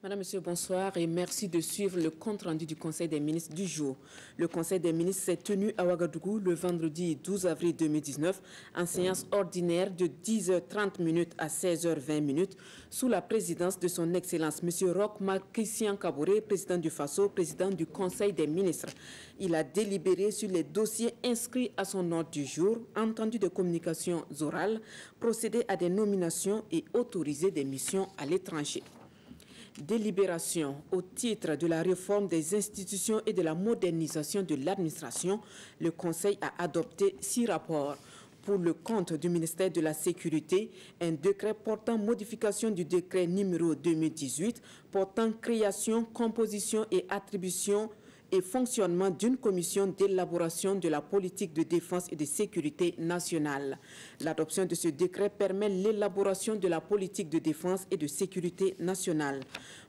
Madame, Monsieur, bonsoir et merci de suivre le compte-rendu du Conseil des ministres du jour. Le Conseil des ministres s'est tenu à Ouagadougou le vendredi 12 avril 2019 en séance ordinaire de 10h30 à 16h20 sous la présidence de son Excellence Monsieur Roch Marc Christian Kaboré, président du FASO, président du Conseil des ministres. Il a délibéré sur les dossiers inscrits à son ordre du jour, entendu des communications orales, procédé à des nominations et autorisé des missions à l'étranger. Délibération au titre de la réforme des institutions et de la modernisation de l'administration, le Conseil a adopté 6 rapports. Pour le compte du ministère de la Sécurité, un décret portant modification du décret numéro 2018 portant création, composition et attribution et fonctionnement d'une commission d'élaboration de la politique de défense et de sécurité nationale. L'adoption de ce décret permet l'élaboration de la politique de défense et de sécurité nationale.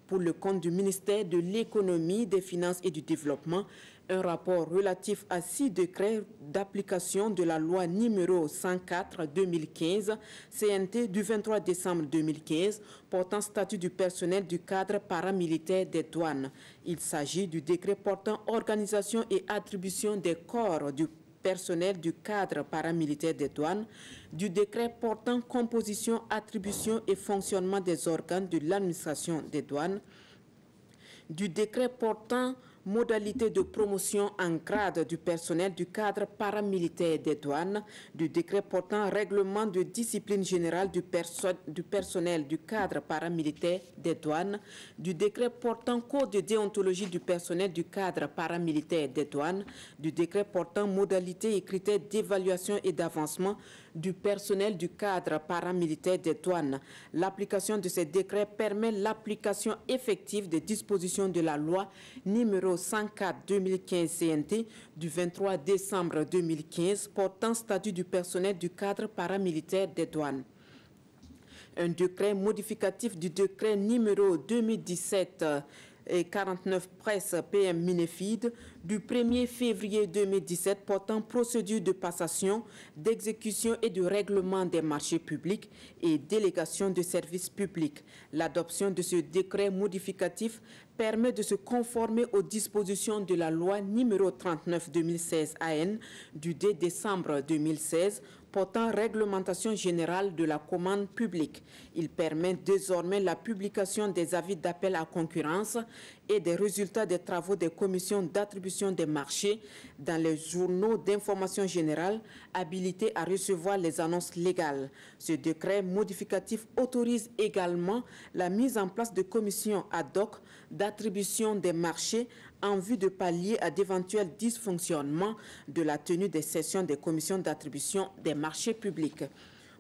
Pour le compte du ministère de l'Économie, des Finances et du Développement, un rapport relatif à 6 décrets d'application de la loi numéro 104/2015 CNT du 23 décembre 2015 portant statut du personnel du cadre paramilitaire des douanes. Il s'agit du décret portant organisation et attribution des corps du personnel du cadre paramilitaire des douanes, du décret portant composition, attribution et fonctionnement des organes de l'administration des douanes, du décret portant modalité de promotion en grade du personnel du cadre paramilitaire des douanes, du décret portant règlement de discipline générale du personnel du cadre paramilitaire des douanes, du décret portant code de déontologie du personnel du cadre paramilitaire des douanes, du décret portant modalité et critères d'évaluation et d'avancement du personnel du cadre paramilitaire des douanes. L'application de ces décrets permet l'application effective des dispositions de la loi numéro 104/2015 CNT du 23 décembre 2015 portant statut du personnel du cadre paramilitaire des douanes. Un décret modificatif du décret numéro 2017 et 49 presse PM Minefid du 1er février 2017 portant procédure de passation, d'exécution et de règlement des marchés publics et délégation de services publics. L'adoption de ce décret modificatif permet de se conformer aux dispositions de la loi numéro 39/2016 AN du 2 décembre 2016 portant réglementation générale de la commande publique. Il permet désormais la publication des avis d'appel à concurrence et des résultats des travaux des commissions d'attribution des marchés dans les journaux d'information générale habilités à recevoir les annonces légales. Ce décret modificatif autorise également la mise en place de commissions ad hoc d'attribution des marchés en vue de pallier à d'éventuels dysfonctionnements de la tenue des sessions des commissions d'attribution des marchés publics.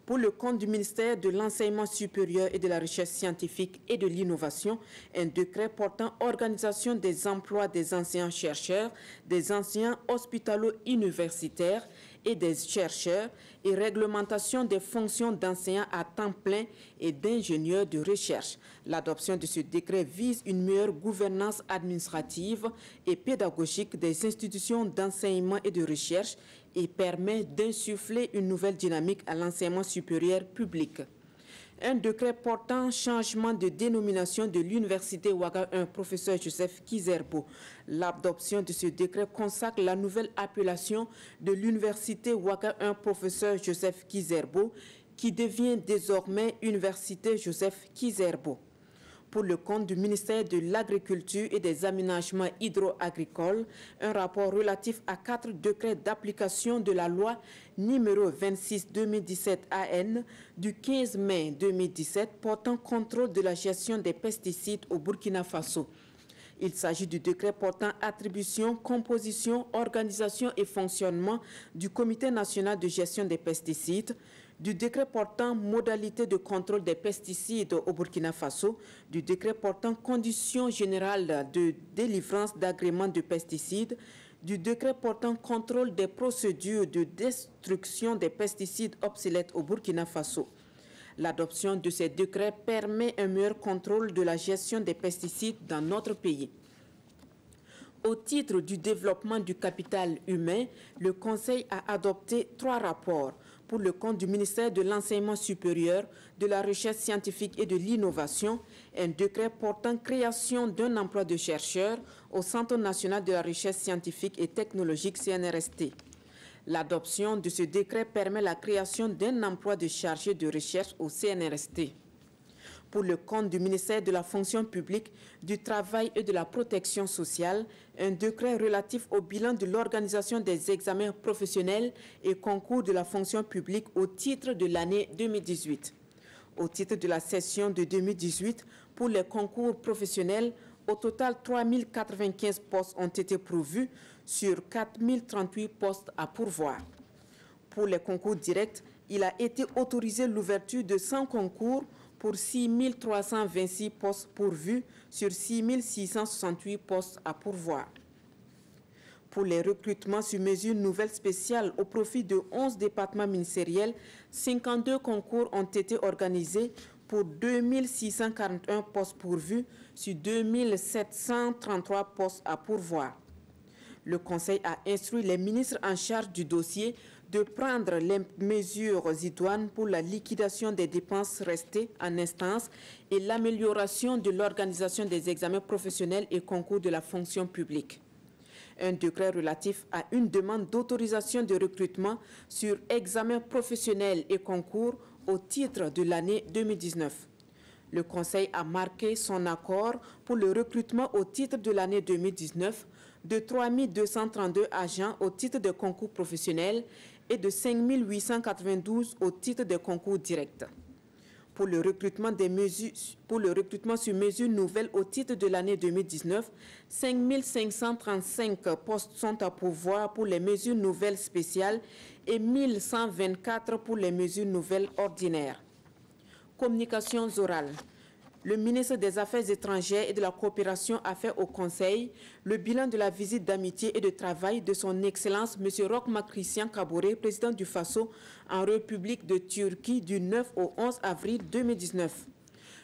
Pour le compte du ministère de l'Enseignement supérieur et de la Recherche scientifique et de l'Innovation, un décret portant organisation des emplois des enseignants-chercheurs, des enseignants hospitalo-universitaires et des chercheurs et réglementation des fonctions d'enseignants à temps plein et d'ingénieurs de recherche. L'adoption de ce décret vise une meilleure gouvernance administrative et pédagogique des institutions d'enseignement et de recherche et permet d'insuffler une nouvelle dynamique à l'enseignement supérieur public. Un décret portant changement de dénomination de l'Université Ouaga 1, professeur Joseph Kizerbo. L'adoption de ce décret consacre la nouvelle appellation de l'Université Ouaga 1, professeur Joseph Kizerbo, qui devient désormais Université Joseph Kizerbo. Pour le compte du ministère de l'Agriculture et des Aménagements hydro-agricoles, un rapport relatif à 4 décrets d'application de la loi numéro 26/2017 AN du 15 mai 2017 portant contrôle de la gestion des pesticides au Burkina Faso. Il s'agit du décret portant attribution, composition, organisation et fonctionnement du Comité national de gestion des pesticides, du décret portant modalité de contrôle des pesticides au Burkina Faso, du décret portant conditions générales de délivrance d'agréments de pesticides, du décret portant contrôle des procédures de destruction des pesticides obsolètes au Burkina Faso. L'adoption de ces décrets permet un meilleur contrôle de la gestion des pesticides dans notre pays. Au titre du développement du capital humain, le Conseil a adopté 3 rapports. pour le compte du ministère de l'Enseignement supérieur, de la Recherche scientifique et de l'Innovation, un décret portant création d'un emploi de chercheur au Centre national de la recherche scientifique et technologique CNRST. L'adoption de ce décret permet la création d'un emploi de chargé de recherche au CNRST. Pour le compte du ministère de la Fonction publique, du Travail et de la Protection sociale, un décret relatif au bilan de l'organisation des examens professionnels et concours de la fonction publique au titre de l'année 2018. Au titre de la session de 2018, pour les concours professionnels, au total 3 095 postes ont été pourvus sur 4 038 postes à pourvoir. Pour les concours directs, il a été autorisé l'ouverture de 100 concours pour 6 326 postes pourvus sur 6 668 postes à pourvoir. Pour les recrutements sur mesure nouvelle spéciale au profit de 11 départements ministériels, 52 concours ont été organisés pour 2 641 postes pourvus sur 2 733 postes à pourvoir. Le Conseil a instruit les ministres en charge du dossier de prendre les mesures idoines pour la liquidation des dépenses restées en instance et l'amélioration de l'organisation des examens professionnels et concours de la fonction publique. Un décret relatif à une demande d'autorisation de recrutement sur examens professionnels et concours au titre de l'année 2019. Le Conseil a marqué son accord pour le recrutement au titre de l'année 2019 de 3 232 agents au titre de concours professionnels et de 5 892 au titre de concours directs. Pour le recrutement sur mesure nouvelle au titre de l'année 2019, 5 535 postes sont à pourvoir pour les mesures nouvelles spéciales et 1 124 pour les mesures nouvelles ordinaires. Communications orales. Le ministre des Affaires étrangères et de la coopération a fait au Conseil le bilan de la visite d'amitié et de travail de son Excellence M. Rochma Christian Kaboré, président du Faso, en République de Turquie du 9 au 11 avril 2019.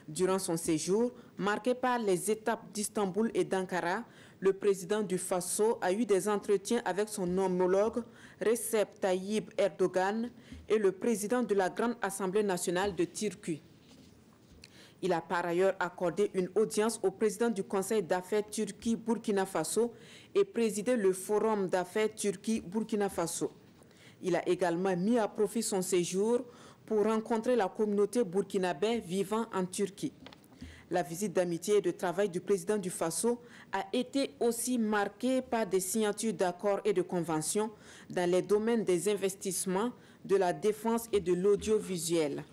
Durant son séjour, marqué par les étapes d'Istanbul et d'Ankara, le président du Faso a eu des entretiens avec son homologue Recep Tayyip Erdogan et le président de la Grande Assemblée nationale de Turquie. Il a par ailleurs accordé une audience au président du Conseil d'affaires Turquie-Burkina Faso et présidé le Forum d'affaires Turquie-Burkina Faso. Il a également mis à profit son séjour pour rencontrer la communauté burkinabé vivant en Turquie. La visite d'amitié et de travail du président du Faso a été aussi marquée par des signatures d'accords et de conventions dans les domaines des investissements, de la défense et de l'audiovisuel.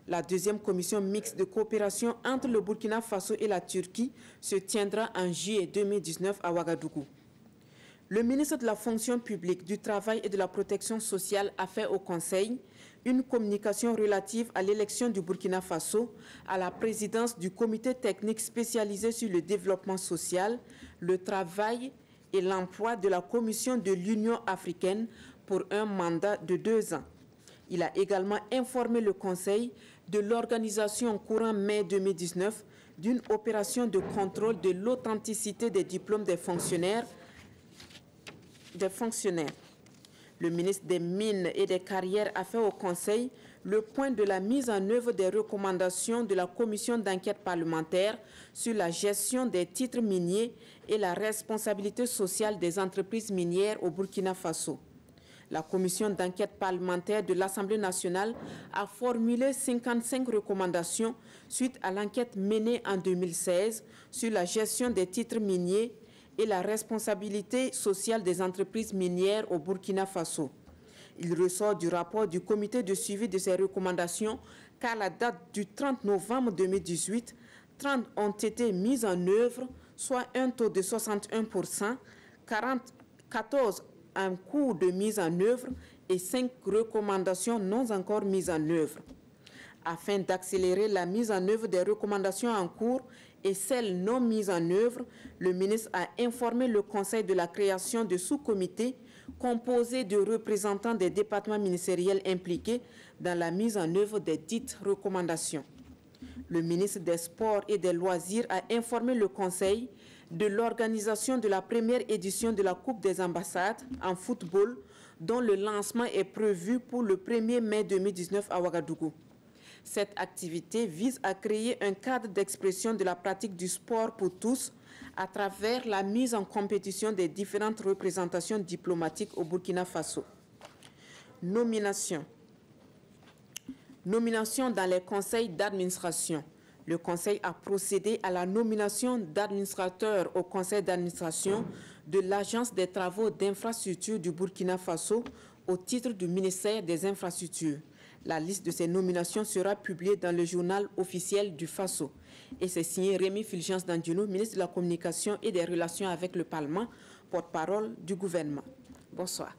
La deuxième commission mixte de coopération entre le Burkina Faso et la Turquie se tiendra en juillet 2019 à Ouagadougou. Le ministre de la Fonction publique, du Travail et de la Protection sociale a fait au Conseil une communication relative à l'élection du Burkina Faso à la présidence du comité technique spécialisé sur le développement social, le travail et l'emploi de la Commission de l'Union africaine pour un mandat de 2 ans. Il a également informé le Conseil de l'organisation courant mai 2019 d'une opération de contrôle de l'authenticité des diplômes des fonctionnaires. Le ministre des Mines et des Carrières a fait au Conseil le point de la mise en œuvre des recommandations de la commission d'enquête parlementaire sur la gestion des titres miniers et la responsabilité sociale des entreprises minières au Burkina Faso. La commission d'enquête parlementaire de l'Assemblée nationale a formulé 55 recommandations suite à l'enquête menée en 2016 sur la gestion des titres miniers et la responsabilité sociale des entreprises minières au Burkina Faso. Il ressort du rapport du comité de suivi de ces recommandations qu'à la date du 30 novembre 2018, 30 ont été mises en œuvre, soit un taux de 61%, 14 en cours de mise en œuvre et 5 recommandations non encore mises en œuvre. Afin d'accélérer la mise en œuvre des recommandations en cours et celles non mises en œuvre, le ministre a informé le Conseil de la création de sous-comités composés de représentants des départements ministériels impliqués dans la mise en œuvre des dites recommandations. Le ministre des Sports et des Loisirs a informé le Conseil de l'organisation de la première édition de la Coupe des ambassades en football, dont le lancement est prévu pour le 1er mai 2019 à Ouagadougou. Cette activité vise à créer un cadre d'expression de la pratique du sport pour tous à travers la mise en compétition des différentes représentations diplomatiques au Burkina Faso. Nomination. Nomination dans les conseils d'administration. Le Conseil a procédé à la nomination d'administrateurs au Conseil d'administration de l'Agence des travaux d'infrastructure du Burkina Faso au titre du ministère des Infrastructures. La liste de ces nominations sera publiée dans le journal officiel du Faso. Et c'est signé Rémi Fulgence Dandino, ministre de la Communication et des Relations avec le Parlement, porte-parole du gouvernement. Bonsoir.